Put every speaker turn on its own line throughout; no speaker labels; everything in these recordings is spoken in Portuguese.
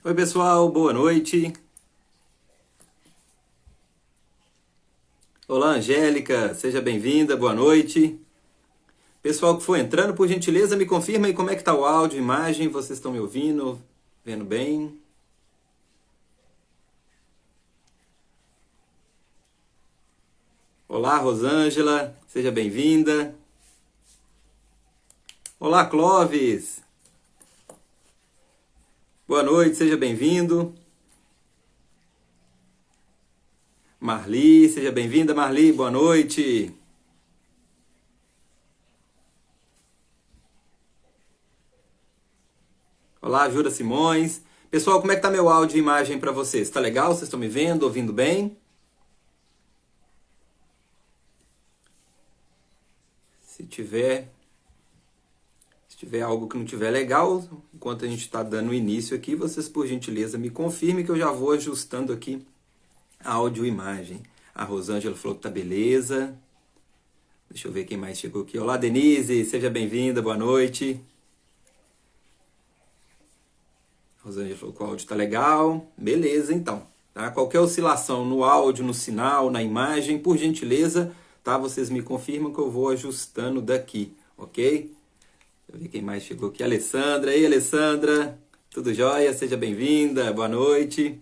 Oi, pessoal, boa noite. Olá, Angélica, seja bem-vinda, boa noite. Pessoal que for entrando, por gentileza, me confirma aí como é que tá o áudio, imagem, vocês estão me ouvindo, vendo bem? Olá, Rosângela, seja bem-vinda. Olá, Clóvis, boa noite, seja bem-vindo. Marli, seja bem-vinda, Marli, boa noite. Olá, Jura Simões. Pessoal, como é que tá meu áudio e imagem para vocês? Tá legal? Vocês estão me vendo, ouvindo bem? Se tiver, se tiver algo que não tiver legal, enquanto a gente está dando início aqui, vocês por gentileza me confirmem que eu já vou ajustando aqui áudio e imagem. A Rosângela falou que tá beleza. Deixa eu ver quem mais chegou aqui. Olá, Denise, seja bem-vinda, boa noite. Rosângela falou que o áudio tá legal. Beleza, então. Tá? Qualquer oscilação no áudio, no sinal, na imagem, por gentileza, tá? Vocês me confirmam que eu vou ajustando daqui, ok? Deixa eu ver quem mais chegou aqui. Alessandra. Ei, Alessandra. Tudo jóia? Seja bem-vinda. Boa noite.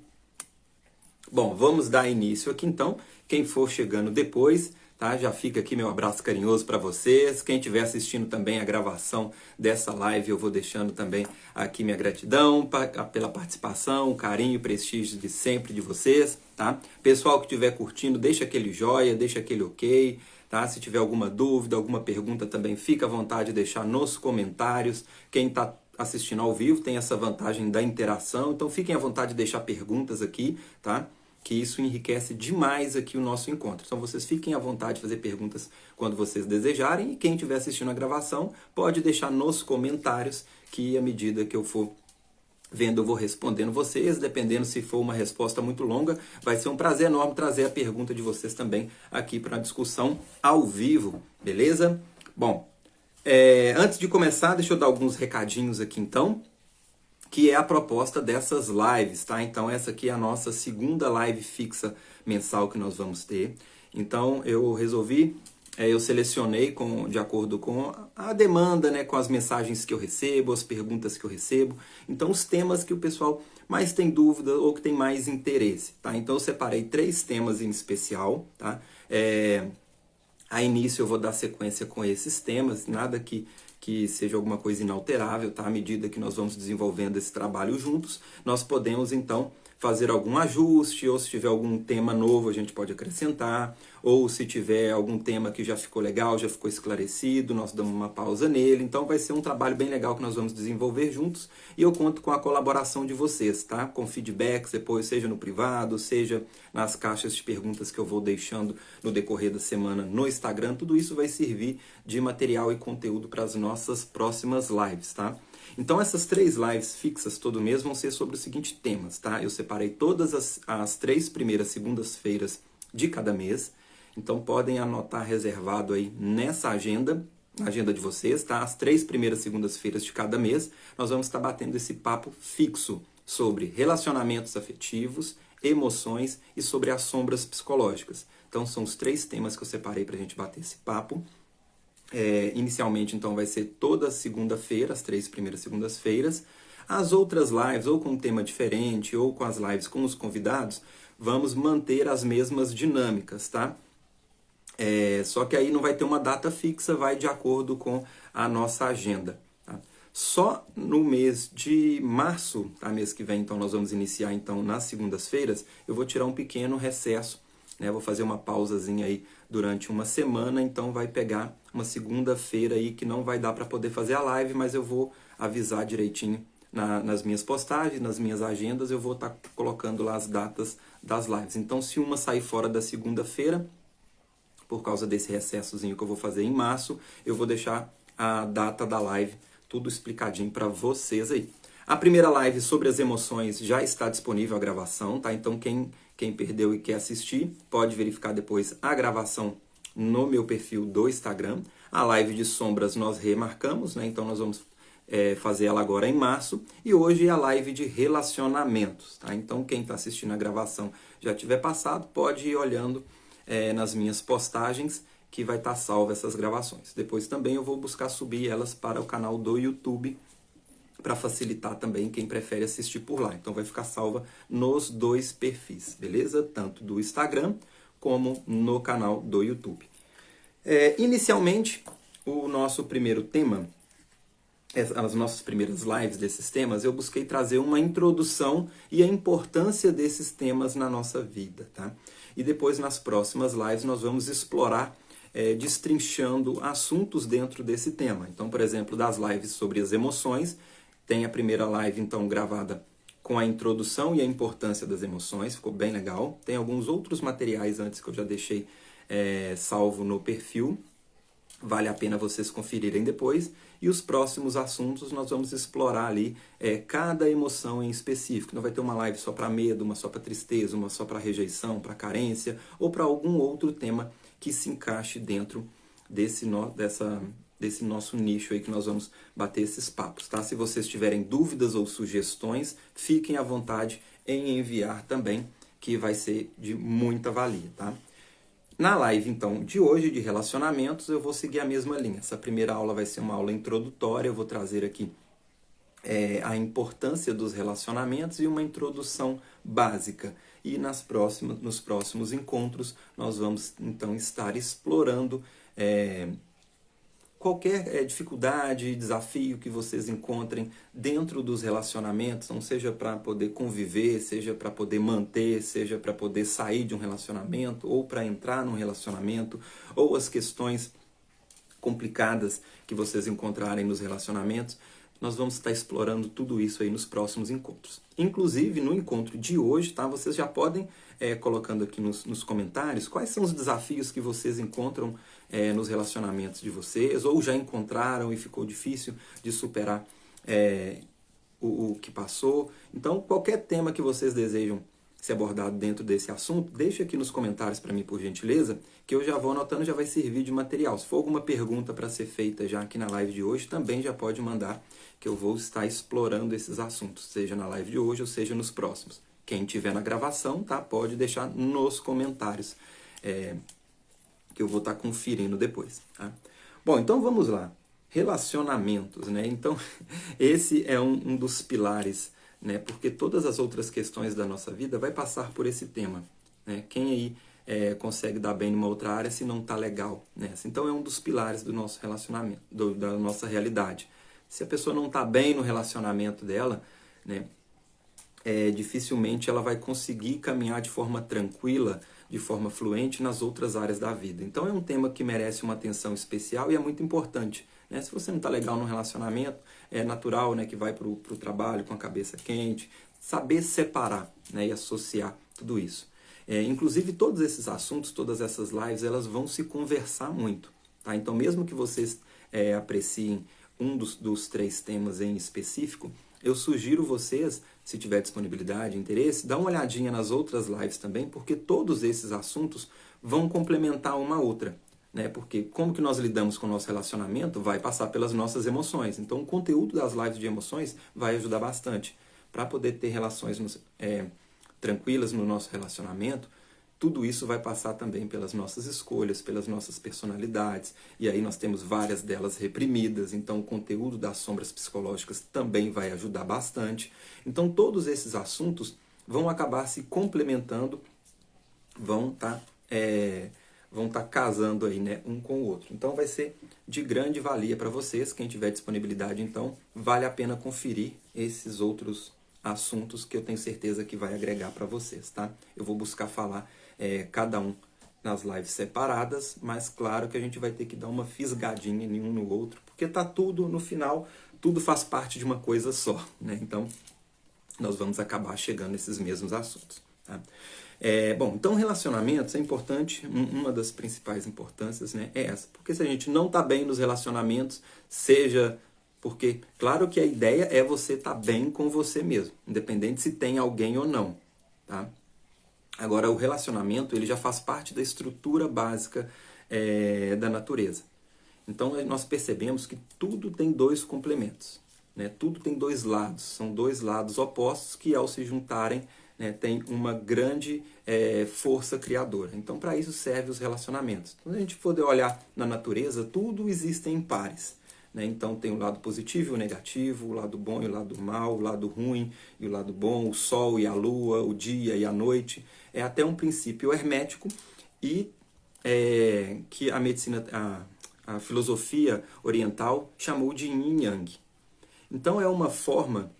Bom, vamos dar início aqui então. Quem for chegando depois, tá? Já fica aqui meu abraço carinhoso para vocês. Quem estiver assistindo também a gravação dessa live, eu vou deixando também aqui minha gratidão pela participação, o carinho e prestígio de sempre de vocês, tá? Pessoal que estiver curtindo, deixa aquele joia, deixa aquele ok, tá? Se tiver alguma dúvida, alguma pergunta também, fica à vontade de deixar nos comentários. Quem está assistindo ao vivo tem essa vantagem da interação, então fiquem à vontade de deixar perguntas aqui, tá? Que isso enriquece demais aqui o nosso encontro. Então vocês fiquem à vontade de fazer perguntas quando vocês desejarem e quem estiver assistindo a gravação pode deixar nos comentários que à medida que eu for vendo eu vou respondendo vocês, dependendo se for uma resposta muito longa, vai ser um prazer enorme trazer a pergunta de vocês também aqui para a discussão ao vivo, beleza? Bom, antes de começar, deixa eu dar alguns recadinhos aqui então, que é a proposta dessas lives, tá? Então essa aqui é a nossa segunda live fixa mensal que nós vamos ter. Então eu resolvi, eu selecionei de acordo com a demanda, né? Com as mensagens que eu recebo, as perguntas que eu recebo. Então os temas que o pessoal mais tem dúvida ou que tem mais interesse, tá? Então eu separei 3 temas em especial, tá? A início eu vou dar sequência com esses temas, nada que seja alguma coisa inalterável, tá? À medida que nós vamos desenvolvendo esse trabalho juntos, nós podemos então fazer algum ajuste, ou se tiver algum tema novo a gente pode acrescentar, ou se tiver algum tema que já ficou legal, já ficou esclarecido, nós damos uma pausa nele. Então vai ser um trabalho bem legal que nós vamos desenvolver juntos e eu conto com a colaboração de vocês, tá? Com feedbacks depois, seja no privado, seja nas caixas de perguntas que eu vou deixando no decorrer da semana no Instagram. Tudo isso vai servir de material e conteúdo para as nossas próximas lives, tá? Então essas 3 lives fixas todo mês vão ser sobre os seguintes temas, tá? Eu separei todas as 3 primeiras segundas-feiras de cada mês, então podem anotar reservado aí nessa agenda, na agenda de vocês, tá? As 3 primeiras segundas-feiras de cada mês, nós vamos estar batendo esse papo fixo sobre relacionamentos afetivos, emoções e sobre as sombras psicológicas. Então são os 3 temas que eu separei para a gente bater esse papo. Inicialmente, então, vai ser toda segunda-feira, as 3 primeiras segundas-feiras. As outras lives, ou com um tema diferente, ou com as lives com os convidados, vamos manter as mesmas dinâmicas, tá? Só que aí não vai ter uma data fixa, vai de acordo com a nossa agenda. Tá? Só no mês de março, tá? Mês que vem, então, nós vamos iniciar então nas segundas-feiras, eu vou tirar um pequeno recesso, né? Vou fazer uma pausazinha aí durante uma semana, então vai pegar uma segunda-feira aí que não vai dar para poder fazer a live, mas eu vou avisar direitinho nas minhas postagens, nas minhas agendas, eu vou estar colocando lá as datas das lives. Então, se uma sair fora da segunda-feira, por causa desse recessozinho que eu vou fazer em março, eu vou deixar a data da live tudo explicadinho para vocês aí. A primeira live sobre as emoções já está disponível a gravação, tá? Então quem perdeu e quer assistir, pode verificar depois a gravação no meu perfil do Instagram. A live de sombras nós remarcamos, né? Então nós vamos fazer ela agora em março, e hoje é a live de relacionamentos, tá? Então quem está assistindo a gravação já tiver passado, pode ir olhando nas minhas postagens, que vai estar salva essas gravações. Depois também eu vou buscar subir elas para o canal do YouTube, para facilitar também quem prefere assistir por lá. Então vai ficar salva nos dois perfis, beleza? Tanto do Instagram como no canal do YouTube. Inicialmente, o nosso primeiro tema, as nossas primeiras lives desses temas, eu busquei trazer uma introdução e a importância desses temas na nossa vida, tá? E depois, nas próximas lives, nós vamos explorar, destrinchando assuntos dentro desse tema. Então, por exemplo, das lives sobre as emoções, tem a primeira live, então, gravada com a introdução e a importância das emoções, ficou bem legal. Tem alguns outros materiais antes que eu já deixei salvo no perfil, vale a pena vocês conferirem depois. E os próximos assuntos nós vamos explorar ali cada emoção em específico. Não vai ter uma live só para medo, uma só para tristeza, uma só para rejeição, para carência, ou para algum outro tema que se encaixe dentro desse nosso nicho aí que nós vamos bater esses papos, tá? Se vocês tiverem dúvidas ou sugestões, fiquem à vontade em enviar também, que vai ser de muita valia, tá? Na live, então, de hoje, de relacionamentos, eu vou seguir a mesma linha. Essa primeira aula vai ser uma aula introdutória, eu vou trazer aqui a importância dos relacionamentos e uma introdução básica. E nos próximos encontros, nós vamos, então, estar explorando qualquer dificuldade, desafio que vocês encontrem dentro dos relacionamentos, não seja para poder conviver, seja para poder manter, seja para poder sair de um relacionamento, ou para entrar num relacionamento, ou as questões complicadas que vocês encontrarem nos relacionamentos, nós vamos estar explorando tudo isso aí nos próximos encontros. Inclusive, no encontro de hoje, tá? Vocês já podem colocando aqui nos comentários quais são os desafios que vocês encontram nos relacionamentos de vocês, ou já encontraram e ficou difícil de superar o que passou. Então, qualquer tema que vocês desejam ser abordado dentro desse assunto, deixa aqui nos comentários para mim, por gentileza, que eu já vou anotando, já vai servir de material. Se for alguma pergunta para ser feita já aqui na live de hoje, também já pode mandar, que eu vou estar explorando esses assuntos, seja na live de hoje ou seja nos próximos. Quem tiver na gravação, tá, pode deixar nos comentários, que eu vou estar conferindo depois. Tá? Bom, então vamos lá. Relacionamentos, né? Então, esse é um dos pilares, né? Porque todas as outras questões da nossa vida vai passar por esse tema, né? Quem aí consegue dar bem numa outra área se não está legal nessa? Então, é um dos pilares do nosso relacionamento, da nossa realidade. Se a pessoa não está bem no relacionamento dela, né? Dificilmente ela vai conseguir caminhar de forma tranquila, de forma fluente nas outras áreas da vida. Então é um tema que merece uma atenção especial e é muito importante, né? Se você não está legal no relacionamento, é natural, né, que vai para o trabalho com a cabeça quente. Saber separar, né, e associar tudo isso. Inclusive todos esses assuntos, todas essas lives, elas vão se conversar muito. Tá? Então mesmo que vocês apreciem um dos três temas em específico, eu sugiro vocês, se tiver disponibilidade, interesse, dá uma olhadinha nas outras lives também, porque todos esses assuntos vão complementar uma outra, né? Porque como que nós lidamos com o nosso relacionamento vai passar pelas nossas emoções. Então o conteúdo das lives de emoções vai ajudar bastante. Para poder ter relações tranquilas no nosso relacionamento, tudo isso vai passar também pelas nossas escolhas, pelas nossas personalidades. E aí nós temos várias delas reprimidas, então o conteúdo das sombras psicológicas também vai ajudar bastante. Então todos esses assuntos vão acabar se complementando, vão estar casando aí, né, um com o outro. Então vai ser de grande valia para vocês. Quem tiver disponibilidade, então, vale a pena conferir esses outros assuntos que eu tenho certeza que vai agregar para vocês, tá? Eu vou buscar falar cada um nas lives separadas, mas claro que a gente vai ter que dar uma fisgadinha em um no outro, porque tá tudo, no final, tudo faz parte de uma coisa só, né? Então, nós vamos acabar chegando nesses mesmos assuntos, tá? Bom, então relacionamentos é importante, uma das principais importâncias, né, é essa, porque se a gente não tá bem nos relacionamentos, seja porque, claro que a ideia é você estar bem com você mesmo, independente se tem alguém ou não, tá? Agora, o relacionamento, ele já faz parte da estrutura básica da natureza. Então, nós percebemos que tudo tem dois complementos. né? Tudo tem dois lados, são dois lados opostos que ao se juntarem, né, tem uma grande força criadora. Então para isso servem os relacionamentos. Quando a gente for olhar na natureza, tudo existe em pares. Né? Então tem o lado positivo e o negativo, o lado bom e o lado mal, o lado ruim e o lado bom, o sol e a lua, o dia e a noite. É até um princípio hermético e que a medicina, a filosofia oriental chamou de yin e yang. Então é uma forma,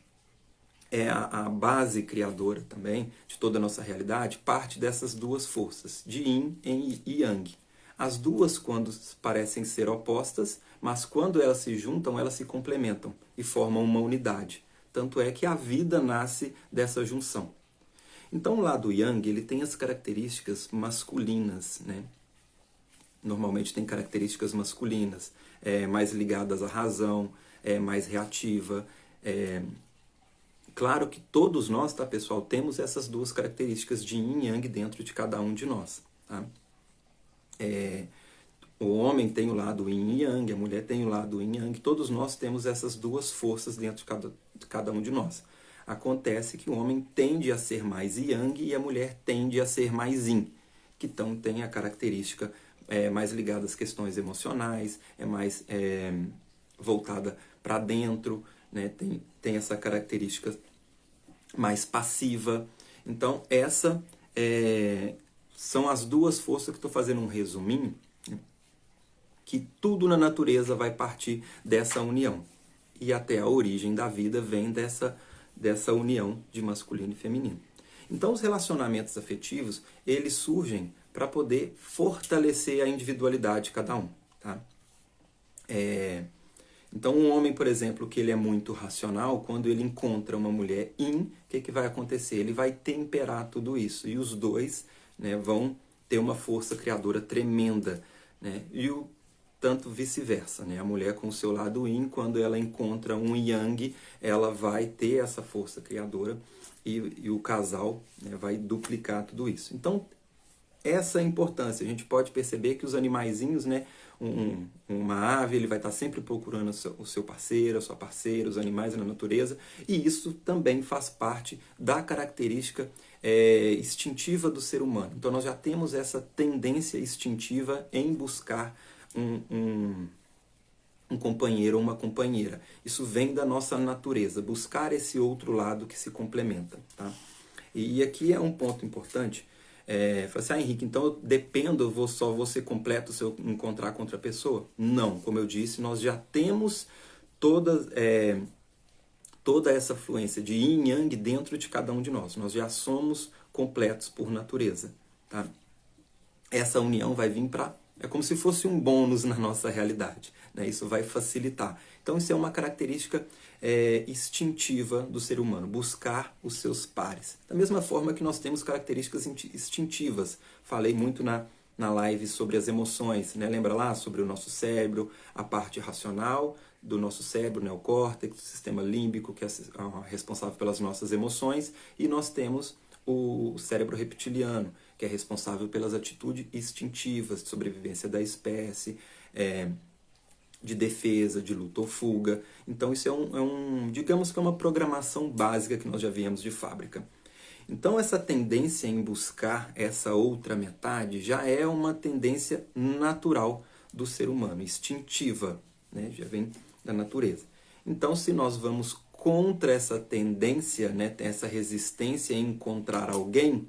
a base criadora também de toda a nossa realidade, parte dessas duas forças, de yin e yang. As duas, quando parecem ser opostas, mas quando elas se juntam, elas se complementam e formam uma unidade. Tanto é que a vida nasce dessa junção. Então o lado yang, ele tem as características masculinas, né? Normalmente tem características masculinas, mais ligadas à razão, mais reativa. Claro que todos nós, tá, pessoal, temos essas duas características de yin e yang dentro de cada um de nós. Tá? O homem tem o lado yin e yang, a mulher tem o lado yin e yang, todos nós temos essas duas forças dentro de cada um de nós. Acontece que o homem tende a ser mais yang e a mulher tende a ser mais yin, que então tem a característica mais ligada às questões emocionais, mais voltada para dentro, né? Tem essa característica mais passiva. Então, essa são as duas forças que estou fazendo um resuminho, né? Que tudo na natureza vai partir dessa união. E até a origem da vida vem dessa união de masculino e feminino. Então, os relacionamentos afetivos, eles surgem para poder fortalecer a individualidade de cada um. Tá? Então, um homem, por exemplo, que ele é muito racional, quando ele encontra uma mulher yin, o que vai acontecer? Ele vai temperar tudo isso. E os dois, né, vão ter uma força criadora tremenda. Né? E tanto vice-versa. Né? A mulher com o seu lado yin, quando ela encontra um yang, ela vai ter essa força criadora e o casal, né, vai duplicar tudo isso. Então, essa é a importância. A gente pode perceber que os animaizinhos, né, uma ave, ele vai estar sempre procurando o seu parceiro, a sua parceira, os animais na natureza, e isso também faz parte da característica instintiva do ser humano. Então nós já temos essa tendência instintiva em buscar um companheiro ou uma companheira. Isso vem da nossa natureza, buscar esse outro lado que se complementa. Tá? E aqui é um ponto importante. Fala assim, Henrique, então eu dependo, só vou ser completo se eu encontrar com outra pessoa? Não, como eu disse, nós já temos toda essa fluência de yin e yang dentro de cada um de nós. Nós já somos completos por natureza. Tá? Essa união vai vir é como se fosse um bônus na nossa realidade. Né? Isso vai facilitar. Então isso é uma característica instintiva do ser humano, buscar os seus pares. Da mesma forma que nós temos características instintivas. Falei muito na live sobre as emoções, né? Lembra lá sobre o nosso cérebro, a parte racional do nosso cérebro, neocórtex, o sistema límbico, que é responsável pelas nossas emoções, e nós temos o cérebro reptiliano, que é responsável pelas atitudes instintivas, de sobrevivência da espécie, de defesa, de luta ou fuga. Então isso digamos que é uma programação básica que nós já viemos de fábrica. Então essa tendência em buscar essa outra metade já é uma tendência natural do ser humano, instintiva, né? Já vem da natureza. Então se nós vamos contra essa tendência, né, essa resistência em encontrar alguém,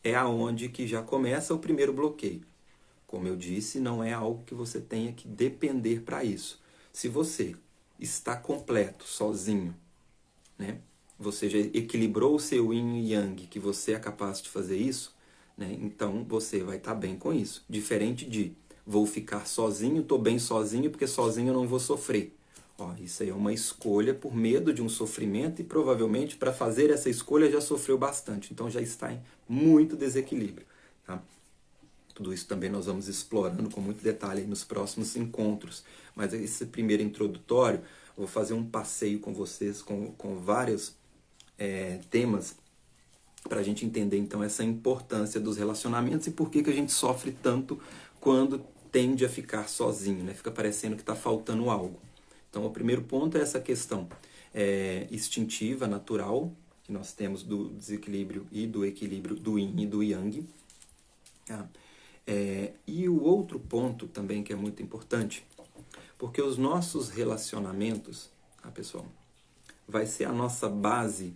é aonde que já começa o primeiro bloqueio. Como eu disse, não é algo que você tenha que depender para isso. Se você está completo, sozinho, né? Você já equilibrou o seu yin e yang, que você é capaz de fazer isso, né? Então você vai estar bem com isso. Diferente de, vou ficar sozinho, estou bem sozinho, porque sozinho eu não vou sofrer. Isso aí é uma escolha por medo de um sofrimento e provavelmente para fazer essa escolha já sofreu bastante. Então já está em muito desequilíbrio. Tá? Tudo isso também nós vamos explorando com muito detalhe nos próximos encontros. Mas esse primeiro introdutório, eu vou fazer um passeio com vocês com vários temas para a gente entender então essa importância dos relacionamentos e por que a gente sofre tanto quando tende a ficar sozinho, né? Fica parecendo que está faltando algo. Então o primeiro ponto é essa questão instintiva, natural, que nós temos do desequilíbrio e do equilíbrio do yin e do yang. Tá? E o outro ponto também que é muito importante, porque os nossos relacionamentos, pessoal, vai ser a nossa base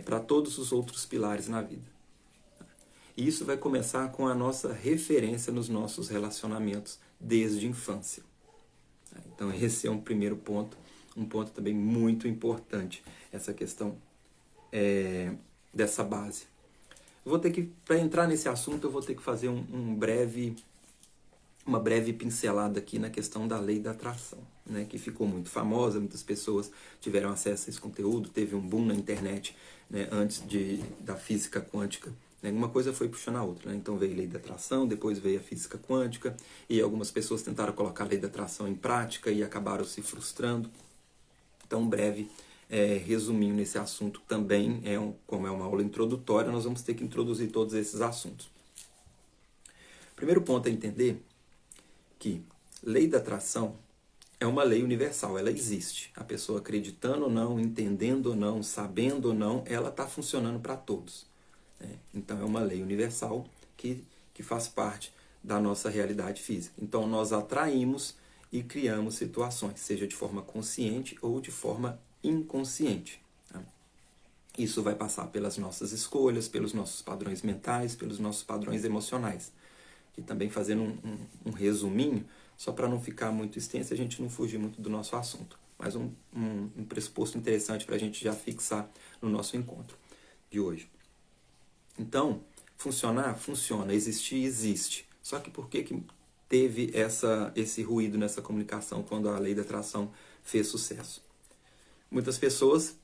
para todos os outros pilares na vida. E isso vai começar com a nossa referência nos nossos relacionamentos desde a infância. Então esse é um primeiro ponto, um ponto também muito importante, essa questão dessa base. Para entrar nesse assunto, eu vou ter que fazer uma breve pincelada aqui na questão da lei da atração, né, que ficou muito famosa, muitas pessoas tiveram acesso a esse conteúdo, teve um boom na internet, né, antes da física quântica. Né, uma coisa foi puxando a outra, né? Então veio a lei da atração, depois veio a física quântica, e algumas pessoas tentaram colocar a lei da atração em prática e acabaram se frustrando. Então, breve resuminho nesse assunto também, como é uma aula introdutória, nós vamos ter que introduzir todos esses assuntos. Primeiro ponto é entender que lei da atração é uma lei universal, ela existe. A pessoa acreditando ou não, entendendo ou não, sabendo ou não, ela está funcionando para todos. Então é uma lei universal que faz parte da nossa realidade física. Então nós atraímos e criamos situações, seja de forma consciente ou de forma inconsciente. Isso vai passar pelas nossas escolhas, pelos nossos padrões mentais, pelos nossos padrões emocionais. E também fazendo um resuminho, só para não ficar muito extenso, a gente não fugir muito do nosso assunto. Mas um pressuposto interessante para a gente já fixar no nosso encontro de hoje. Então, funcionar? Funciona. Existir? Existe. Só que por que teve esse ruído nessa comunicação quando a lei da atração fez sucesso? Muitas pessoas,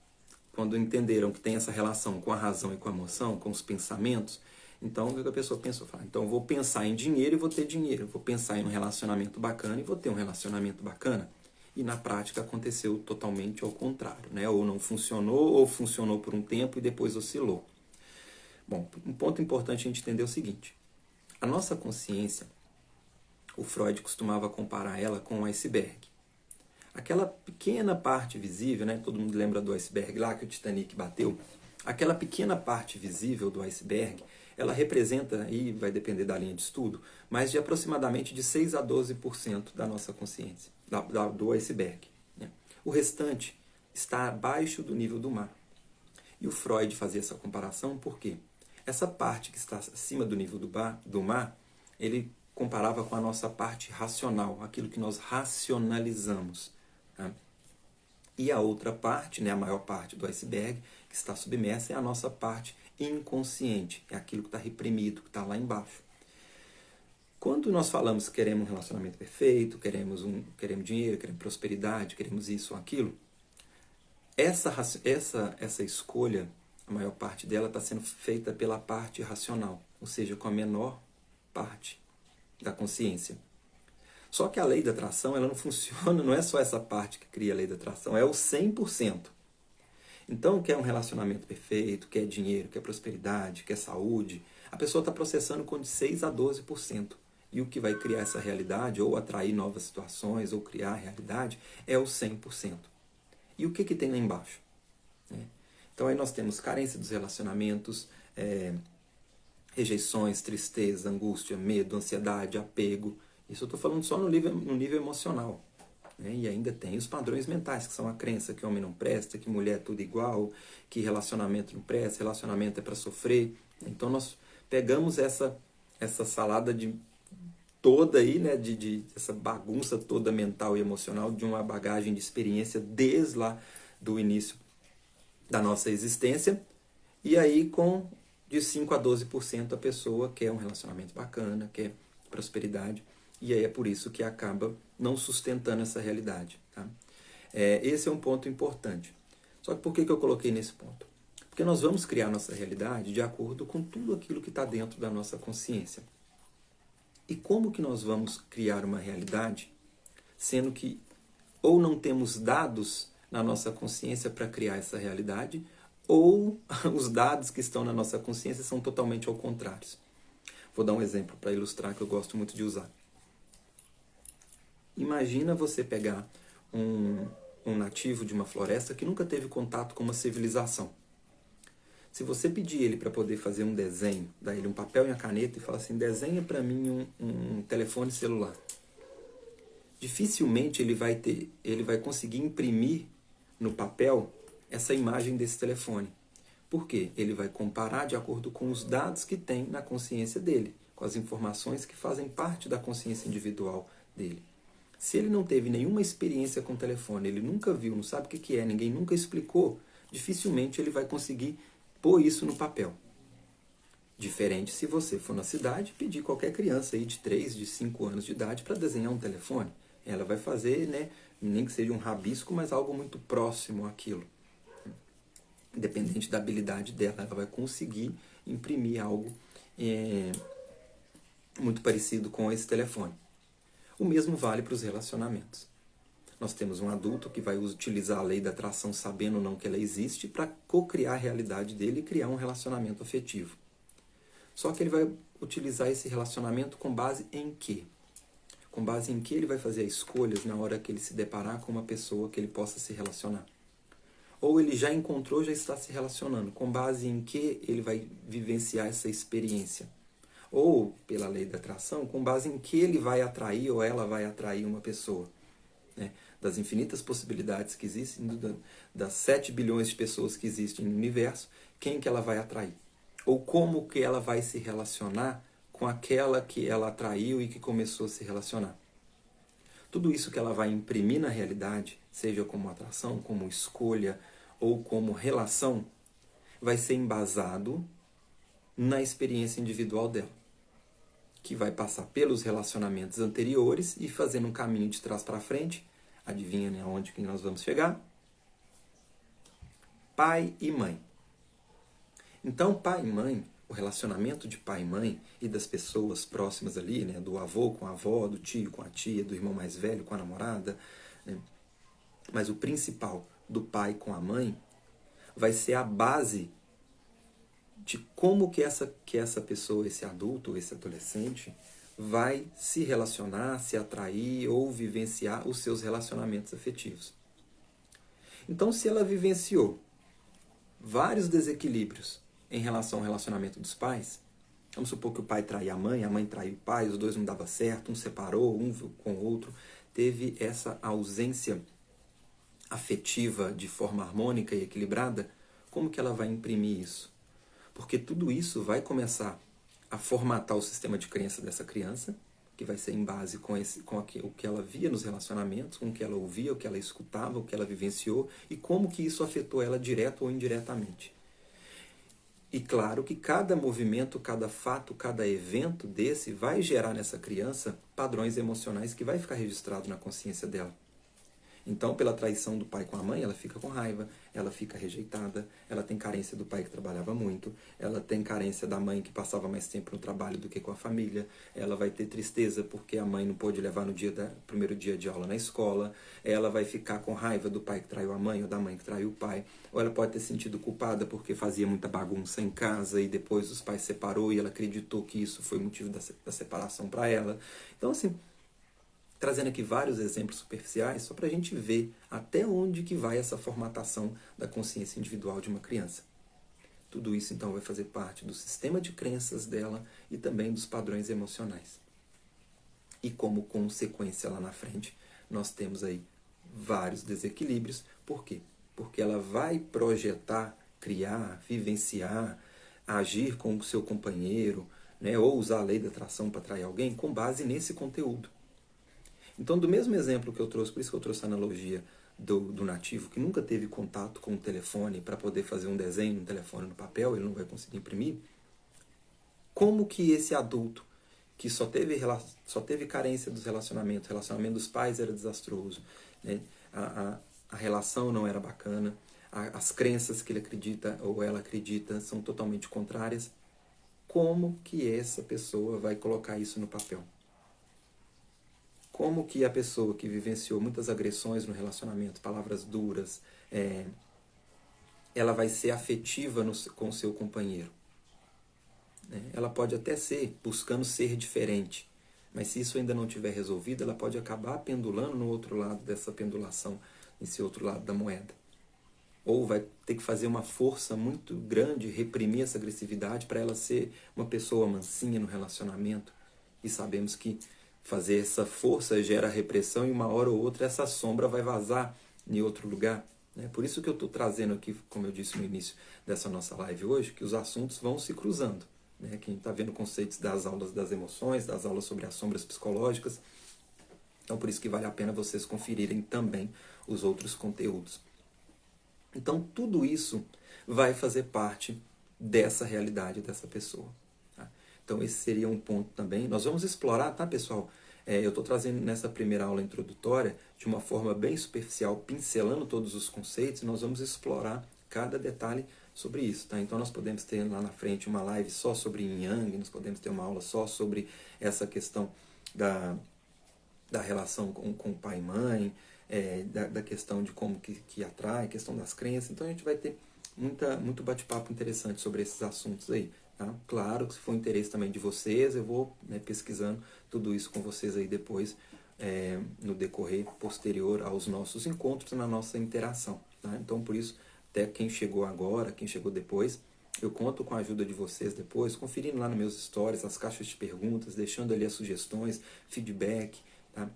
quando entenderam que tem essa relação com a razão e com a emoção, com os pensamentos, então o que a pessoa pensou? Então eu vou pensar em dinheiro e vou ter dinheiro. Eu vou pensar em um relacionamento bacana e vou ter um relacionamento bacana. E na prática aconteceu totalmente ao contrário, né? Ou não funcionou, ou funcionou por um tempo e depois oscilou. Bom, um ponto importante a gente entender é o seguinte. A nossa consciência, o Freud costumava comparar ela com um iceberg. Aquela pequena parte visível, né? Todo mundo lembra do iceberg lá que o Titanic bateu. Aquela pequena parte visível do iceberg, ela representa, aí vai depender da linha de estudo, mas de aproximadamente de 6 a 12% da nossa consciência, do iceberg. Né? O restante está abaixo do nível do mar. E o Freud fazia essa comparação por quê? Essa parte que está acima do nível do mar, ele comparava com a nossa parte racional, aquilo que nós racionalizamos. Tá? E a outra parte, né, a maior parte do iceberg, que está submersa, é a nossa parte inconsciente, é aquilo que está reprimido, que está lá embaixo. Quando nós falamos que queremos um relacionamento perfeito, queremos dinheiro, queremos prosperidade, queremos isso ou aquilo, essa escolha, a maior parte dela está sendo feita pela parte racional, ou seja, com a menor parte da consciência. Só que a lei da atração, ela não funciona, não é só essa parte que cria a lei da atração, é o 100%. Então, quer um relacionamento perfeito, quer dinheiro, quer prosperidade, quer saúde, a pessoa está processando com de 6 a 12%. E o que vai criar essa realidade, ou atrair novas situações, ou criar a realidade, é o 100%. E o que tem lá embaixo? Então aí nós temos carência dos relacionamentos, rejeições, tristeza, angústia, medo, ansiedade, apego. Isso eu estou falando só no nível emocional. Né? E ainda tem os padrões mentais, que são a crença que homem não presta, que mulher é tudo igual, que relacionamento não presta, relacionamento é para sofrer. Então nós pegamos essa salada toda aí, né, essa bagunça toda mental e emocional, de uma bagagem de experiência desde lá do início da nossa existência, e aí de 5 a 12% a pessoa quer um relacionamento bacana, quer prosperidade, e aí é por isso que acaba não sustentando essa realidade. Tá? Esse é um ponto importante. Só que por que eu coloquei nesse ponto? Porque nós vamos criar nossa realidade de acordo com tudo aquilo que está dentro da nossa consciência. E como que nós vamos criar uma realidade, sendo que ou não temos dados na nossa consciência para criar essa realidade, ou os dados que estão na nossa consciência são totalmente ao contrário. Vou dar um exemplo para ilustrar que eu gosto muito de usar. Imagina você pegar um nativo de uma floresta que nunca teve contato com uma civilização. Se você pedir ele para poder fazer um desenho, dá ele um papel e uma caneta e fala assim, desenha para mim um telefone celular. Dificilmente ele vai conseguir imprimir no papel essa imagem desse telefone. Por quê? Ele vai comparar de acordo com os dados que tem na consciência dele, com as informações que fazem parte da consciência individual dele. Se ele não teve nenhuma experiência com o telefone, ele nunca viu, não sabe o que é, ninguém nunca explicou, dificilmente ele vai conseguir pôr isso no papel. Diferente se você for na cidade e pedir qualquer criança aí de 3, de 5 anos de idade para desenhar um telefone. Ela vai fazer, né, nem que seja um rabisco, mas algo muito próximo àquilo. Independente da habilidade dela, ela vai conseguir imprimir algo muito parecido com esse telefone. O mesmo vale para os relacionamentos. Nós temos um adulto que vai utilizar a lei da atração sabendo ou não que ela existe para co-criar a realidade dele e criar um relacionamento afetivo. Só que ele vai utilizar esse relacionamento com base em quê? Com base em que ele vai fazer escolhas na hora que ele se deparar com uma pessoa que ele possa se relacionar. Ou ele já encontrou, já está se relacionando. Com base em que ele vai vivenciar essa experiência. Ou, pela lei da atração, com base em que ele vai atrair ou ela vai atrair uma pessoa. Né? Das infinitas possibilidades que existem, das 7 bilhões de pessoas que existem no universo, quem que ela vai atrair? Ou como que ela vai se relacionar com aquela que ela atraiu e que começou a se relacionar. Tudo isso que ela vai imprimir na realidade, seja como atração, como escolha ou como relação, vai ser embasado na experiência individual dela, que vai passar pelos relacionamentos anteriores e fazendo um caminho de trás para frente. Adivinha, né, aonde que nós vamos chegar? Pai e mãe. Então, pai e mãe, o relacionamento de pai e mãe e das pessoas próximas ali, né, do avô com a avó, do tio com a tia, do irmão mais velho com a namorada, né, mas o principal, do pai com a mãe, vai ser a base de como que essa pessoa, esse adulto, esse adolescente, vai se relacionar, se atrair ou vivenciar os seus relacionamentos afetivos. Então, se ela vivenciou vários desequilíbrios em relação ao relacionamento dos pais, vamos supor que o pai traía a mãe traía o pai, os dois não davam certo, um separou, um com o outro, teve essa ausência afetiva de forma harmônica e equilibrada, como que ela vai imprimir isso? Porque tudo isso vai começar a formatar o sistema de crença dessa criança, que vai ser em base com o que ela via nos relacionamentos, com o que ela ouvia, o que ela escutava, o que ela vivenciou e como que isso afetou ela direto ou indiretamente. E claro que cada movimento, cada fato, cada evento desse vai gerar nessa criança padrões emocionais que vai ficar registrado na consciência dela. Então, pela traição do pai com a mãe, ela fica com raiva, ela fica rejeitada, ela tem carência do pai que trabalhava muito, ela tem carência da mãe que passava mais tempo no trabalho do que com a família, ela vai ter tristeza porque a mãe não pôde levar no primeiro dia de aula na escola, ela vai ficar com raiva do pai que traiu a mãe ou da mãe que traiu o pai, ou ela pode ter sentido culpada porque fazia muita bagunça em casa e depois os pais separou e ela acreditou que isso foi motivo da separação para ela. Então, assim, trazendo aqui vários exemplos superficiais, só para a gente ver até onde que vai essa formatação da consciência individual de uma criança. Tudo isso, então, vai fazer parte do sistema de crenças dela e também dos padrões emocionais. E como consequência lá na frente, nós temos aí vários desequilíbrios. Por quê? Porque ela vai projetar, criar, vivenciar, agir com o seu companheiro, né, ou usar a lei da atração para atrair alguém com base nesse conteúdo. Então, do mesmo exemplo que eu trouxe, por isso que eu trouxe a analogia do nativo, que nunca teve contato com o telefone para poder fazer um desenho no telefone no papel, ele não vai conseguir imprimir, como que esse adulto, que só teve carência dos relacionamentos, o relacionamento dos pais era desastroso, né? A relação não era bacana, as crenças que ele acredita ou ela acredita são totalmente contrárias, como que essa pessoa vai colocar isso no papel? Como que a pessoa que vivenciou muitas agressões no relacionamento, palavras duras, ela vai ser afetiva com o seu companheiro? Ela pode até ser, buscando ser diferente, mas se isso ainda não tiver resolvido, ela pode acabar pendulando no outro lado dessa pendulação esse outro lado da moeda. Ou vai ter que fazer uma força muito grande, reprimir essa agressividade para ela ser uma pessoa mansinha no relacionamento. E sabemos que fazer essa força gera repressão e uma hora ou outra essa sombra vai vazar em outro lugar. Por isso que eu estou trazendo aqui, como eu disse no início dessa nossa live hoje, que os assuntos vão se cruzando. Quem está vendo conceitos das aulas das emoções, das aulas sobre as sombras psicológicas. Então por isso que vale a pena vocês conferirem também os outros conteúdos. Então tudo isso vai fazer parte dessa realidade dessa pessoa. Tá? Então esse seria um ponto também. Nós vamos explorar, tá, pessoal? Eu estou trazendo nessa primeira aula introdutória de uma forma bem superficial, pincelando todos os conceitos, e nós vamos explorar cada detalhe sobre isso. Tá? Então nós podemos ter lá na frente uma live só sobre Yin Yang, nós podemos ter uma aula só sobre essa questão da relação com pai e mãe, da questão de como que atrai, questão das crenças. Então a gente vai ter muito bate-papo interessante sobre esses assuntos aí. Tá? Claro que se for interesse também de vocês, eu vou pesquisando tudo isso com vocês aí depois, no decorrer posterior aos nossos encontros, na nossa interação. Tá? Então por isso, até quem chegou agora, quem chegou depois, eu conto com a ajuda de vocês depois, conferindo lá nos meus stories, as caixas de perguntas, deixando ali as sugestões, feedback. Tá?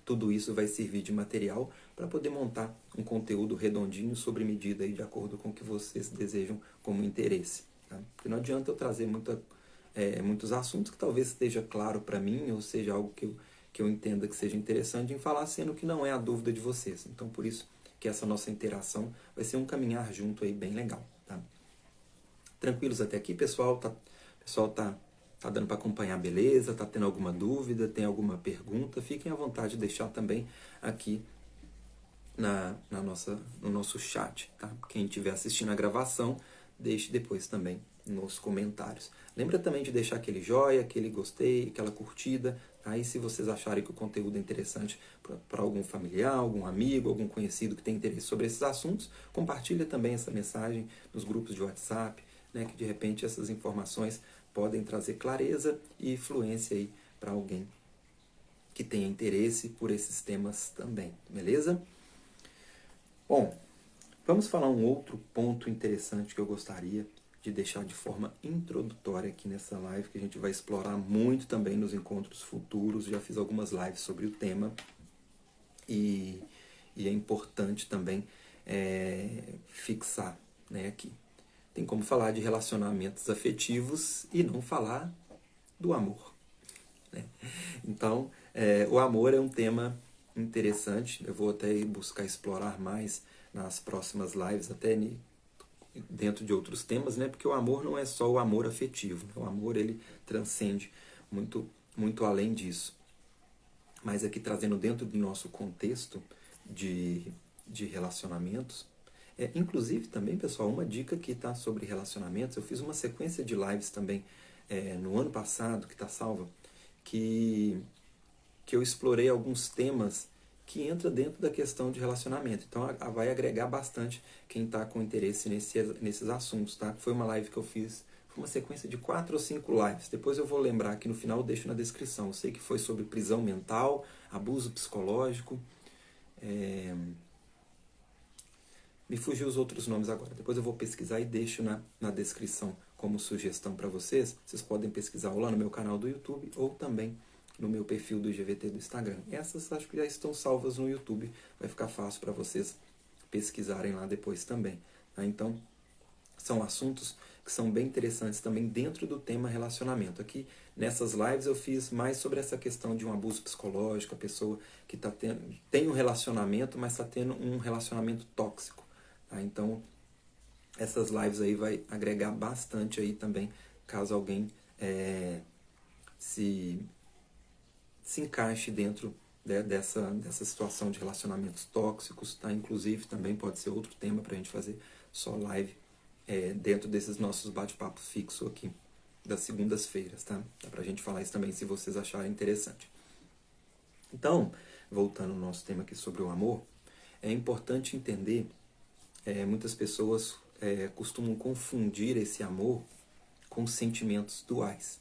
Tudo isso vai servir de material para poder montar um conteúdo redondinho sobre medida aí, de acordo com o que vocês desejam como interesse. Tá? Porque não adianta eu trazer muitos assuntos que talvez esteja claro para mim, ou seja, algo que eu entenda que seja interessante em falar, sendo que não é a dúvida de vocês. Então, por isso que essa nossa interação vai ser um caminhar junto aí bem legal. Tá? Tranquilos até aqui, pessoal? Pessoal tá dando para acompanhar, beleza? Tá tendo alguma dúvida? Tem alguma pergunta? Fiquem à vontade de deixar também aqui no nosso chat. Tá? Quem estiver assistindo a gravação, deixe depois também nos comentários. Lembra também de deixar aquele joia, aquele gostei, aquela curtida. Aí se vocês acharem que o conteúdo é interessante para algum familiar, algum amigo, algum conhecido que tem interesse sobre esses assuntos, compartilha também essa mensagem nos grupos de WhatsApp, que de repente essas informações podem trazer clareza e fluência aí para alguém que tenha interesse por esses temas também, beleza? Bom, vamos falar um outro ponto interessante que eu gostaria de deixar de forma introdutória aqui nessa live, que a gente vai explorar muito também nos encontros futuros. Já fiz algumas lives sobre o tema e é importante também fixar aqui. Tem como falar de relacionamentos afetivos e não falar do amor. Então, o amor é um tema interessante. Eu vou até buscar explorar mais nas próximas lives, até dentro de outros temas, porque o amor não é só o amor afetivo. O amor, ele transcende muito além disso. Mas aqui trazendo dentro do nosso contexto de relacionamentos, inclusive também, pessoal, uma dica que está sobre relacionamentos, eu fiz uma sequência de lives também no ano passado, que está salva, que eu explorei alguns temas que entram dentro da questão de relacionamento. Então vai agregar bastante quem está com interesse nesses assuntos. Tá? Foi uma live que eu fiz, foi uma sequência de 4 ou 5 lives. Depois eu vou lembrar aqui no final, eu deixo na descrição. Eu sei que foi sobre prisão mental, abuso psicológico. Me fugiu os outros nomes agora. Depois eu vou pesquisar e deixo na descrição como sugestão para vocês. Vocês podem pesquisar ou lá no meu canal do YouTube ou também no meu perfil do IGVT do Instagram. Essas acho que já estão salvas no YouTube. Vai ficar fácil para vocês pesquisarem lá depois também. Tá? Então, são assuntos que são bem interessantes também dentro do tema relacionamento. Aqui, nessas lives, eu fiz mais sobre essa questão de um abuso psicológico, a pessoa que tem um relacionamento, mas está tendo um relacionamento tóxico. Tá? Então, essas lives aí vai agregar bastante aí também, caso alguém se encaixe dentro dessa situação de relacionamentos tóxicos. Tá? Inclusive, também pode ser outro tema para a gente fazer só live dentro desses nossos bate-papos fixos aqui, das segundas-feiras. Tá? Dá para a gente falar isso também, se vocês acharem interessante. Então, voltando ao nosso tema aqui sobre o amor, é importante entender, muitas pessoas costumam confundir esse amor com sentimentos duais.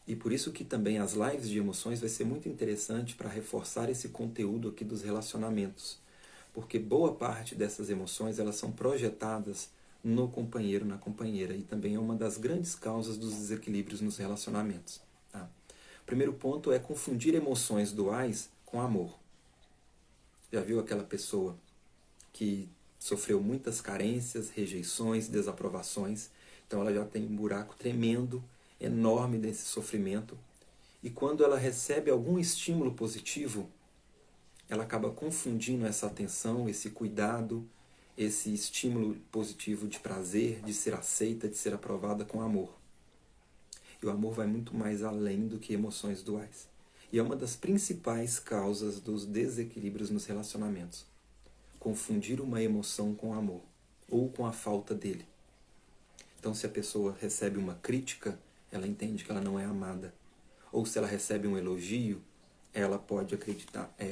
E por isso que também as lives de emoções vai ser muito interessante para reforçar esse conteúdo aqui dos relacionamentos. Porque boa parte dessas emoções elas são projetadas no companheiro, na companheira, e também é uma das grandes causas dos desequilíbrios nos relacionamentos. Tá? O primeiro ponto é confundir emoções duais com amor. Já viu aquela pessoa que sofreu muitas carências, rejeições, desaprovações, então ela já tem um buraco tremendo, enorme desse sofrimento, e quando ela recebe algum estímulo positivo, ela acaba confundindo essa atenção, esse cuidado, esse estímulo positivo de prazer, de ser aceita, de ser aprovada com amor. E o amor vai muito mais além do que emoções duais. E é uma das principais causas dos desequilíbrios nos relacionamentos. Confundir uma emoção com amor, ou com a falta dele. Então, se a pessoa recebe uma crítica, ela entende que ela não é amada. Ou se ela recebe um elogio, ela pode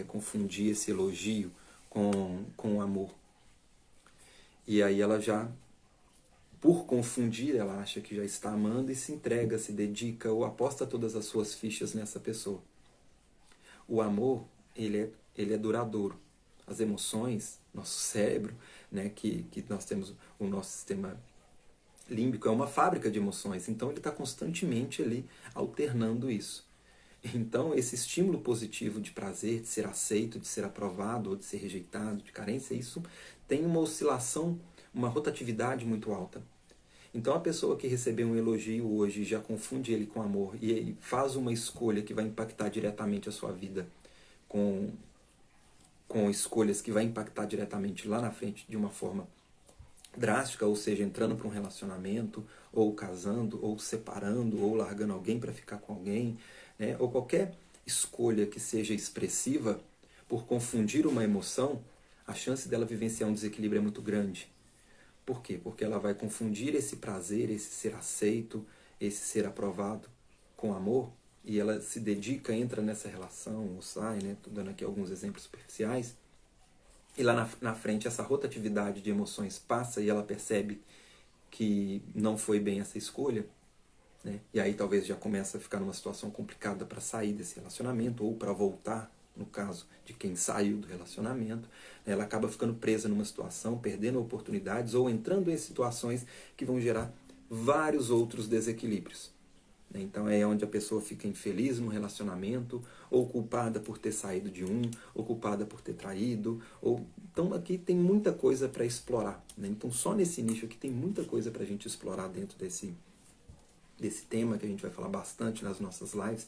confundir esse elogio com amor. E aí ela já, por confundir, ela acha que já está amando e se entrega, se dedica ou aposta todas as suas fichas nessa pessoa. O amor, ele é duradouro. As emoções, nosso cérebro, né, que nós temos o nosso sistema límbico, é uma fábrica de emoções. Então ele está constantemente ali alternando isso. Então, esse estímulo positivo de prazer, de ser aceito, de ser aprovado ou de ser rejeitado, de carência, isso tem uma oscilação, uma rotatividade muito alta. Então, a pessoa que recebeu um elogio hoje já confunde ele com amor e faz uma escolha que vai impactar diretamente a sua vida com escolhas que vai impactar diretamente lá na frente de uma forma drástica, ou seja, entrando para um relacionamento, ou casando, ou separando, ou largando alguém para ficar com alguém, né? Ou qualquer escolha que seja expressiva, por confundir uma emoção, a chance dela vivenciar um desequilíbrio é muito grande. Por quê? Porque ela vai confundir esse prazer, esse ser aceito, esse ser aprovado com amor, e ela se dedica, entra nessa relação, ou sai, né? Estou dando aqui alguns exemplos superficiais, e lá na frente essa rotatividade de emoções passa e ela percebe que não foi bem essa escolha, né? E aí talvez já começa a ficar numa situação complicada para sair desse relacionamento ou para voltar, no caso de quem saiu do relacionamento. Ela acaba ficando presa numa situação, perdendo oportunidades ou entrando em situações que vão gerar vários outros desequilíbrios. Então é onde a pessoa fica infeliz no relacionamento, ou culpada por ter saído de um, ou culpada por ter traído. Então aqui tem muita coisa para explorar, né? Então só nesse nicho aqui tem muita coisa para a gente explorar dentro desse tema, que a gente vai falar bastante nas nossas lives.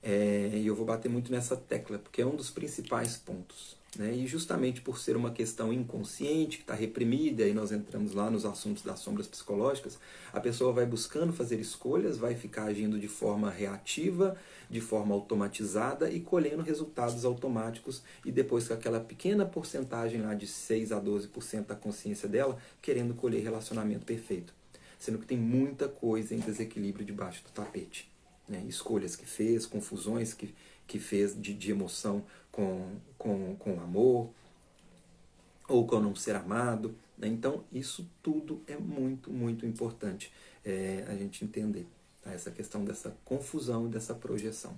E eu vou bater muito nessa tecla, porque é um dos principais pontos. Né? E justamente por ser uma questão inconsciente, que está reprimida, e nós entramos lá nos assuntos das sombras psicológicas, a pessoa vai buscando fazer escolhas, vai ficar agindo de forma reativa, de forma automatizada e colhendo resultados automáticos, e depois com aquela pequena porcentagem lá de 6 a 12% da consciência dela, querendo colher relacionamento perfeito. Sendo que tem muita coisa em desequilíbrio debaixo do tapete. Né? Escolhas que fez, confusões que fez de emoção com amor, ou com não ser amado. Né? Então, isso tudo é muito, muito importante a gente entender. Tá? Essa questão dessa confusão e dessa projeção.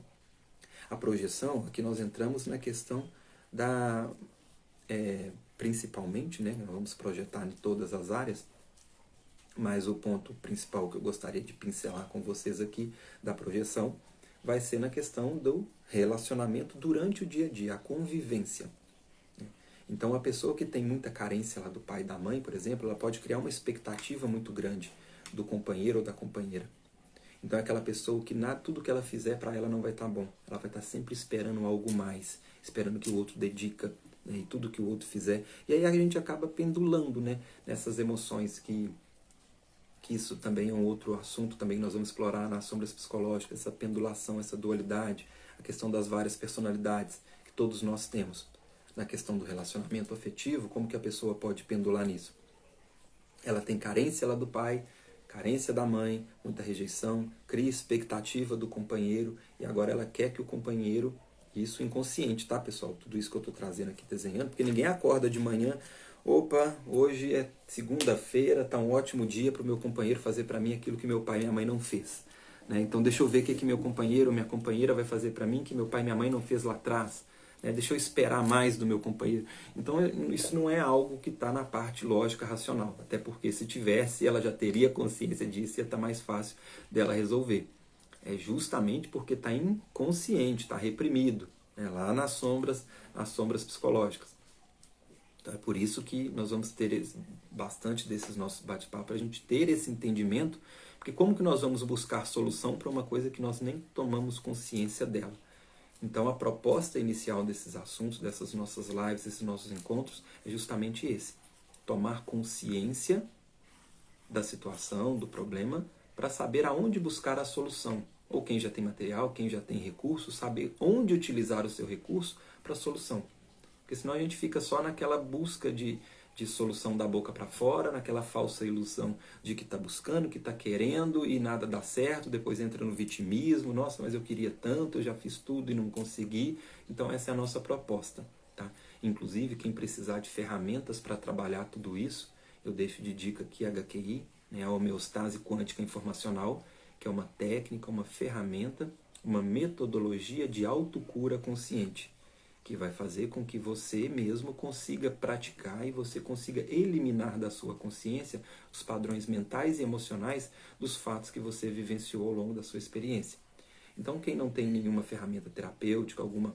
A projeção, aqui nós entramos na questão principalmente, né? Vamos projetar em todas as áreas, mas o ponto principal que eu gostaria de pincelar com vocês aqui da projeção vai ser na questão do relacionamento durante o dia a dia, a convivência. Então, a pessoa que tem muita carência lá do pai e da mãe, por exemplo, ela pode criar uma expectativa muito grande do companheiro ou da companheira. Então, é aquela pessoa que tudo que ela fizer para ela não vai estar bom. Ela vai estar sempre esperando algo mais, esperando que o outro dedica, né, e tudo que o outro fizer. E aí a gente acaba pendulando, né, nessas emoções que isso também é um outro assunto, também nós vamos explorar nas sombras psicológicas, essa pendulação, essa dualidade, a questão das várias personalidades que todos nós temos. Na questão do relacionamento afetivo, como que a pessoa pode pendular nisso? Ela tem carência lá do pai, carência da mãe, muita rejeição, cria expectativa do companheiro e agora ela quer que o companheiro, isso inconsciente, tá, pessoal? Tudo isso que eu estou trazendo aqui, desenhando, porque ninguém acorda de manhã, opa, hoje é segunda-feira, tá um ótimo dia para o meu companheiro fazer para mim aquilo que meu pai e minha mãe não fez. Né? Então deixa eu ver o que meu companheiro ou minha companheira vai fazer para mim que meu pai e minha mãe não fez lá atrás. né? Deixa eu esperar mais do meu companheiro. Então isso não é algo que está na parte lógica racional, até porque se tivesse ela já teria consciência disso e ia estar mais fácil dela resolver. É justamente porque está inconsciente, está reprimido, né? Lá nas sombras psicológicas. Então é por isso que nós vamos ter bastante desses nossos bate-papos, para a gente ter esse entendimento, porque como que nós vamos buscar solução para uma coisa que nós nem tomamos consciência dela? Então a proposta inicial desses assuntos, dessas nossas lives, desses nossos encontros, é justamente esse. Tomar consciência da situação, do problema, para saber aonde buscar a solução. Ou quem já tem material, quem já tem recurso, saber onde utilizar o seu recurso para a solução. Porque senão a gente fica só naquela busca de solução da boca para fora, naquela falsa ilusão de que está buscando, que está querendo e nada dá certo, depois entra no vitimismo, nossa, mas eu queria tanto, eu já fiz tudo e não consegui. Então essa é a nossa proposta. Tá? Inclusive, quem precisar de ferramentas para trabalhar tudo isso, eu deixo de dica aqui a HQI, né, a homeostase quântica informacional, que é uma técnica, uma ferramenta, uma metodologia de autocura consciente, que vai fazer com que você mesmo consiga praticar e você consiga eliminar da sua consciência os padrões mentais e emocionais dos fatos que você vivenciou ao longo da sua experiência. Então, quem não tem nenhuma ferramenta terapêutica, alguma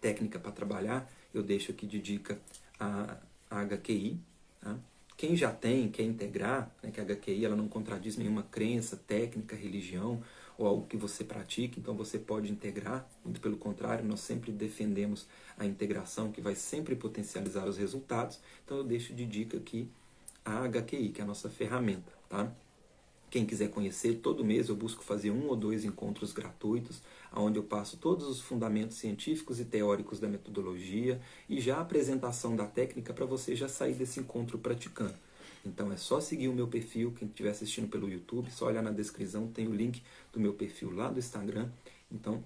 técnica para trabalhar, eu deixo aqui de dica a HQI. Tá? Quem já tem, quer integrar, né, que a HQI ela não contradiz nenhuma crença, técnica, religião, ou algo que você pratique, então você pode integrar, muito pelo contrário, nós sempre defendemos a integração, que vai sempre potencializar os resultados, então eu deixo de dica aqui a HQI, que é a nossa ferramenta, tá? Quem quiser conhecer, todo mês eu busco fazer 1 ou 2 encontros gratuitos, onde eu passo todos os fundamentos científicos e teóricos da metodologia e já a apresentação da técnica para você já sair desse encontro praticando. Então é só seguir o meu perfil, quem estiver assistindo pelo YouTube, só olhar na descrição, tem o link do meu perfil lá do Instagram. Então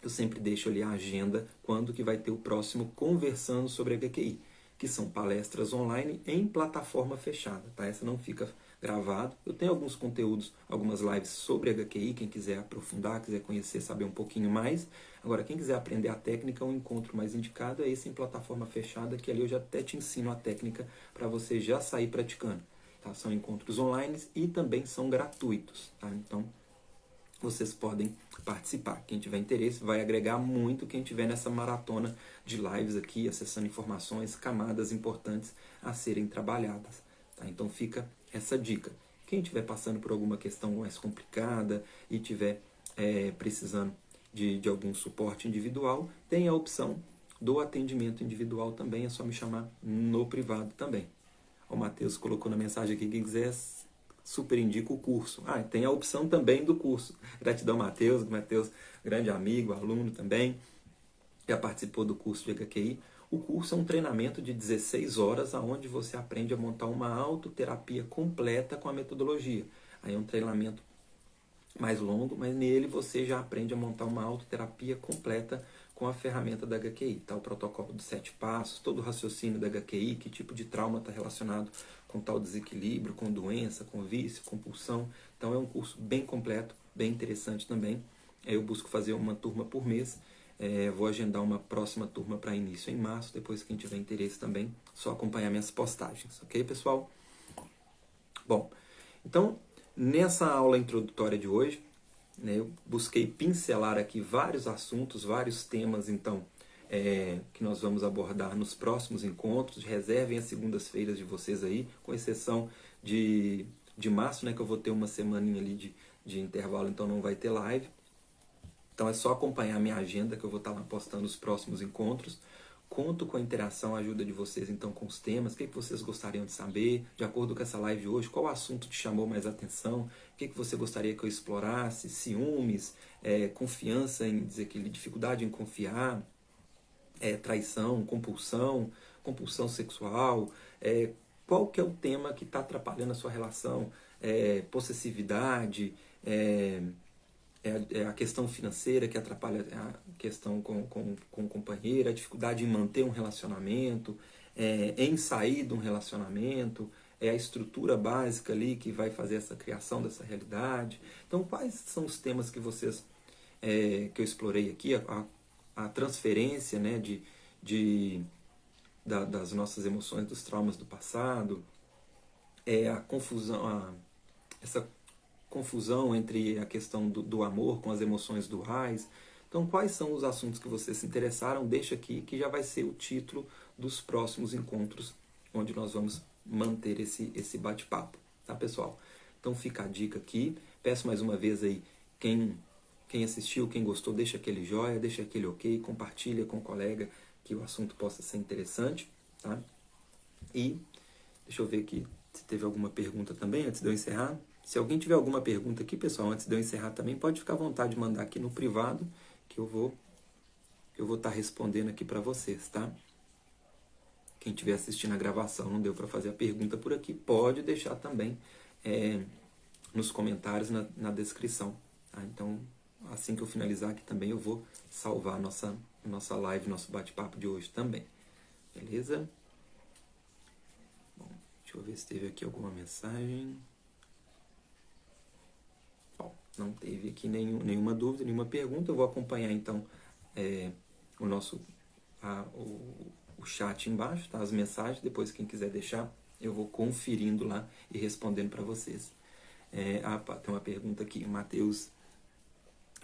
eu sempre deixo ali a agenda quando que vai ter o próximo Conversando sobre HQI, que são palestras online em plataforma fechada, tá? Essa não fica gravado. Eu tenho alguns conteúdos, algumas lives sobre HQI, quem quiser aprofundar, quiser conhecer, saber um pouquinho mais. Agora, quem quiser aprender a técnica, o encontro mais indicado é esse em plataforma fechada, que ali eu já até te ensino a técnica para você já sair praticando. Tá? São encontros online e também são gratuitos. Tá? Então, vocês podem participar. Quem tiver interesse vai agregar muito quem tiver nessa maratona de lives aqui, acessando informações, camadas importantes a serem trabalhadas. Tá? Então fica essa dica. Quem estiver passando por alguma questão mais complicada e estiver precisando de algum suporte individual, tem a opção do atendimento individual também, é só me chamar no privado também. O Matheus colocou na mensagem aqui, quem quiser super indica o curso. Tem a opção também do curso. Gratidão, Matheus. Matheus, grande amigo, aluno também, já participou do curso de HQI. O curso é um treinamento de 16 horas, onde você aprende a montar uma autoterapia completa com a metodologia. Aí é um treinamento mais longo, mas nele você já aprende a montar uma autoterapia completa com a ferramenta da HQI. Tá? O protocolo dos 7 passos, todo o raciocínio da HQI, que tipo de trauma está relacionado com tal desequilíbrio, com doença, com vício, compulsão. Então é um curso bem completo, bem interessante também. Eu busco fazer uma turma por mês. Vou agendar uma próxima turma para início em março. Depois, quem tiver interesse também, só acompanhar minhas postagens. Ok, pessoal? Bom, então, nessa aula introdutória de hoje, né, eu busquei pincelar aqui vários assuntos, vários temas, então, que nós vamos abordar nos próximos encontros. Reservem as segundas-feiras de vocês aí, com exceção de março, né, que eu vou ter uma semaninha ali de intervalo, então não vai ter live. Então é só acompanhar a minha agenda, que eu vou estar lá postando os próximos encontros. Conto com a interação, a ajuda de vocês então com os temas, o que vocês gostariam de saber, de acordo com essa live de hoje, qual assunto te chamou mais atenção, o que você gostaria que eu explorasse, ciúmes, confiança em desequilíbrio, dificuldade em confiar, traição, compulsão sexual, qual que é o tema que está atrapalhando a sua relação, possessividade, a questão financeira que atrapalha a questão com o companheiro, a dificuldade em manter um relacionamento, em sair de um relacionamento, a estrutura básica ali que vai fazer essa criação dessa realidade. Então, quais são os temas que vocês que eu explorei aqui, a transferência, né, das nossas emoções, dos traumas do passado, a confusão, essa confusão entre a questão do amor com as emoções duais. Então, quais são os assuntos que vocês se interessaram? Deixa aqui, que já vai ser o título dos próximos encontros, onde nós vamos manter esse bate-papo, tá, pessoal? Então, fica a dica aqui. Peço mais uma vez aí, quem assistiu, quem gostou, deixa aquele joia, deixa aquele ok, compartilha com o colega, que o assunto possa ser interessante, tá? E deixa eu ver aqui se teve alguma pergunta também, antes de eu encerrar. Se alguém tiver alguma pergunta aqui, pessoal, antes de eu encerrar também, pode ficar à vontade de mandar aqui no privado, que eu vou estar respondendo aqui para vocês, tá? Quem estiver assistindo a gravação, não deu para fazer a pergunta por aqui, pode deixar também nos comentários, na descrição. Tá? Então, assim que eu finalizar aqui também, eu vou salvar a nossa live, nosso bate-papo de hoje também. Beleza? Bom, deixa eu ver se teve aqui alguma mensagem. Bom, não teve aqui nenhuma dúvida, nenhuma pergunta. Eu vou acompanhar então o chat embaixo, tá? As mensagens. Depois, quem quiser deixar, eu vou conferindo lá e respondendo para vocês. Tem uma pergunta aqui, Matheus.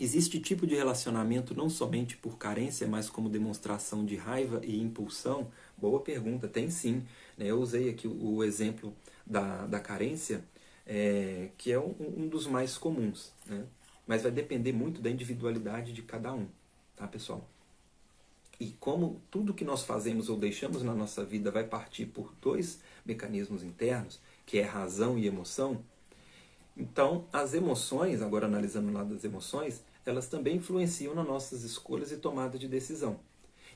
Existe tipo de relacionamento não somente por carência, mas como demonstração de raiva e impulsão? Boa pergunta, tem sim. Eu usei aqui o exemplo da carência, que é um dos mais comuns, né? Mas vai depender muito da individualidade de cada um, tá, pessoal? E como tudo que nós fazemos ou deixamos na nossa vida vai partir por dois mecanismos internos, que é razão e emoção, então as emoções, agora analisando o lado das emoções, elas também influenciam nas nossas escolhas e tomada de decisão.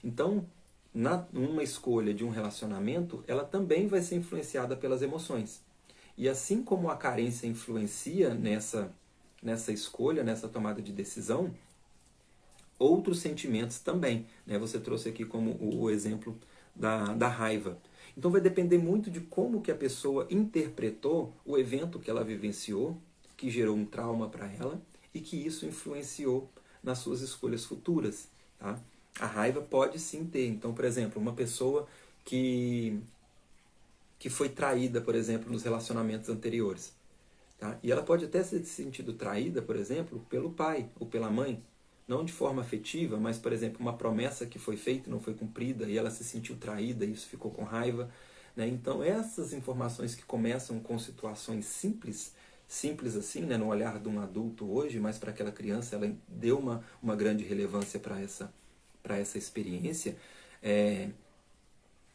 Então, numa escolha de um relacionamento, ela também vai ser influenciada pelas emoções. E assim como a carência influencia nessa escolha, nessa tomada de decisão, outros sentimentos também, né? Você trouxe aqui como o exemplo da raiva. Então vai depender muito de como que a pessoa interpretou o evento que ela vivenciou, que gerou um trauma para ela e que isso influenciou nas suas escolhas futuras, tá? A raiva pode sim ter. Então, por exemplo, uma pessoa que foi traída, por exemplo, nos relacionamentos anteriores, tá? E ela pode até ter se sentido traída, por exemplo, pelo pai ou pela mãe, não de forma afetiva, mas, por exemplo, uma promessa que foi feita e não foi cumprida e ela se sentiu traída e isso ficou com raiva, né? Então, essas informações que começam com situações simples assim, né, no olhar de um adulto hoje, mas para aquela criança ela deu uma grande relevância para essa experiência,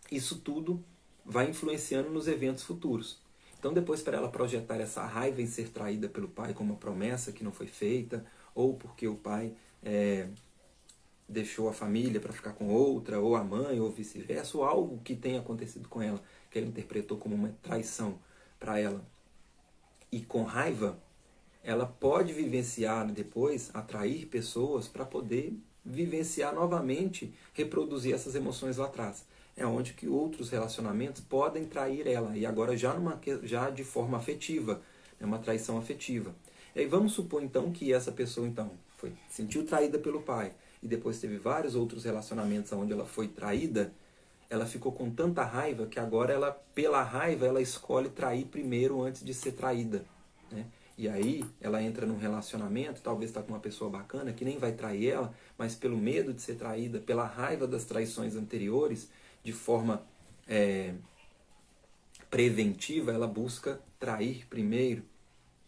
isso tudo vai influenciando nos eventos futuros. Então, depois, para ela projetar essa raiva em ser traída pelo pai com uma promessa que não foi feita, ou porque o pai deixou a família para ficar com outra, ou a mãe, ou vice-versa, ou algo que tenha acontecido com ela, que ela interpretou como uma traição para ela. E com raiva, ela pode vivenciar depois, atrair pessoas para poder vivenciar novamente, reproduzir essas emoções lá atrás. É onde que outros relacionamentos podem trair ela, e agora já de forma afetiva, é uma traição afetiva. E aí vamos supor então que essa pessoa então sentiu traída pelo pai, e depois teve vários outros relacionamentos onde ela foi traída, ela ficou com tanta raiva que agora pela raiva, ela escolhe trair primeiro antes de ser traída, né? E aí ela entra num relacionamento, talvez está com uma pessoa bacana que nem vai trair ela, mas pelo medo de ser traída, pela raiva das traições anteriores, de forma preventiva, ela busca trair primeiro,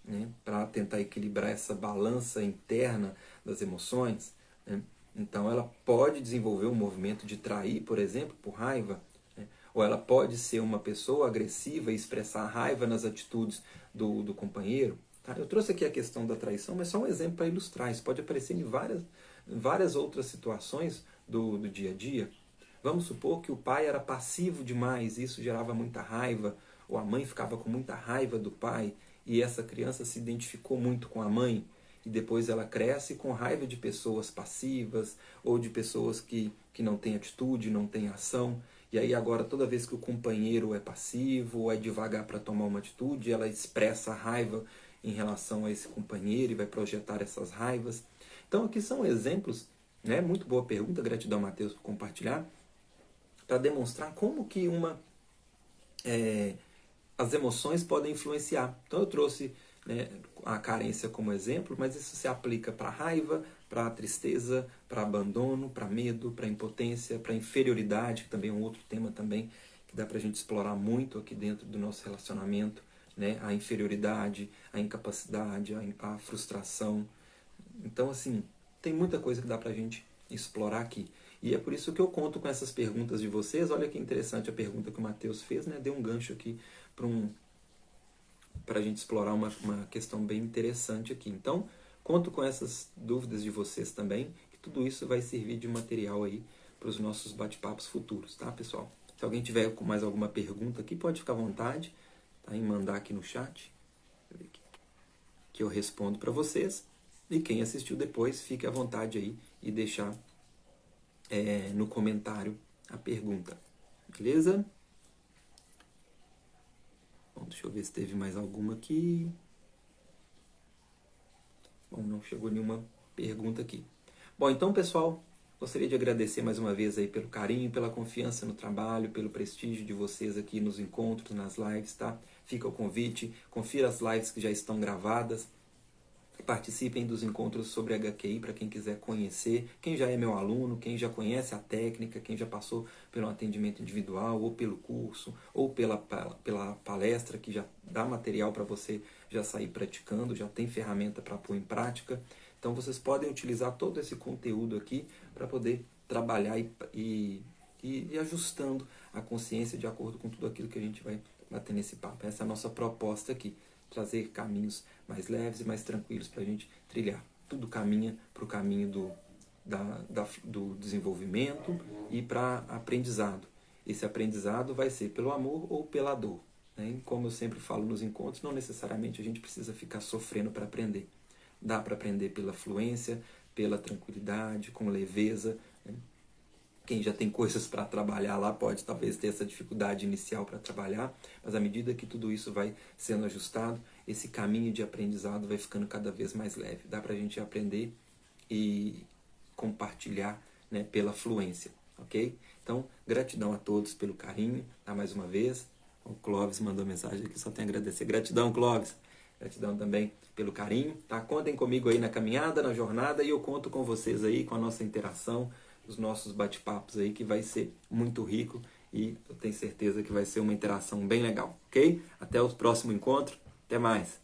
né, para tentar equilibrar essa balança interna das emoções, né? Então ela pode desenvolver um movimento de trair, por exemplo, por raiva, né? Ou ela pode ser uma pessoa agressiva e expressar raiva nas atitudes do companheiro. Tá? Eu trouxe aqui a questão da traição, mas só um exemplo para ilustrar. Isso pode aparecer em várias outras situações do dia a dia. Vamos supor que o pai era passivo demais, isso gerava muita raiva, ou a mãe ficava com muita raiva do pai, e essa criança se identificou muito com a mãe, e depois ela cresce com raiva de pessoas passivas, ou de pessoas que não têm atitude, não têm ação, e aí agora toda vez que o companheiro é passivo, ou é devagar para tomar uma atitude, ela expressa a raiva em relação a esse companheiro e vai projetar essas raivas. Então aqui são exemplos né? Muito boa pergunta, gratidão, Matheus, por compartilhar, para demonstrar como que as emoções podem influenciar. Então eu trouxe, né, a carência como exemplo, mas isso se aplica para raiva, para tristeza, para abandono, para medo, para impotência, para inferioridade, que também é um outro tema também que dá para a gente explorar muito aqui dentro do nosso relacionamento, né? A inferioridade, a incapacidade, a frustração. Então, assim, tem muita coisa que dá pra gente explorar aqui. E é por isso que eu conto com essas perguntas de vocês. Olha que interessante a pergunta que o Matheus fez, né? Deu um gancho aqui para a gente explorar uma questão bem interessante aqui. Então, conto com essas dúvidas de vocês também, que tudo isso vai servir de material aí para os nossos bate-papos futuros, tá, pessoal? Se alguém tiver com mais alguma pergunta aqui, pode ficar à vontade, tá, em mandar aqui no chat, que eu respondo para vocês. E quem assistiu depois, fique à vontade aí e deixar no comentário a pergunta. Beleza? Bom, deixa eu ver se teve mais alguma aqui. Bom, não chegou nenhuma pergunta aqui. Bom, então, pessoal, gostaria de agradecer mais uma vez aí pelo carinho, pela confiança no trabalho, pelo prestígio de vocês aqui nos encontros, nas lives, tá? Fica o convite, confira as lives que já estão gravadas. Participem dos encontros sobre HQI para quem quiser conhecer, quem já é meu aluno, quem já conhece a técnica, quem já passou pelo atendimento individual, ou pelo curso, ou pela palestra, que já dá material para você já sair praticando, já tem ferramenta para pôr em prática. Então vocês podem utilizar todo esse conteúdo aqui para poder trabalhar e ajustando a consciência de acordo com tudo aquilo que a gente vai bater nesse papo. Essa é a nossa proposta aqui, trazer caminhos mais leves e mais tranquilos para a gente trilhar. Tudo caminha para o caminho do desenvolvimento e para aprendizado. Esse aprendizado vai ser pelo amor ou pela dor, né? E como eu sempre falo nos encontros, não necessariamente a gente precisa ficar sofrendo para aprender. Dá para aprender pela fluência, pela tranquilidade, com leveza, né? Quem já tem coisas para trabalhar lá pode talvez ter essa dificuldade inicial para trabalhar, mas à medida que tudo isso vai sendo ajustado, esse caminho de aprendizado vai ficando cada vez mais leve. Dá para a gente aprender e compartilhar, né, pela fluência, ok? Então, gratidão a todos pelo carinho, tá, mais uma vez. O Clóvis mandou mensagem aqui, só tenho a agradecer. Gratidão, Clóvis. Gratidão também pelo carinho, tá? Contem comigo aí na caminhada, na jornada, e eu conto com vocês aí, com a nossa interação, os nossos bate-papos aí, que vai ser muito rico e eu tenho certeza que vai ser uma interação bem legal, ok? Até o próximo encontro, até mais!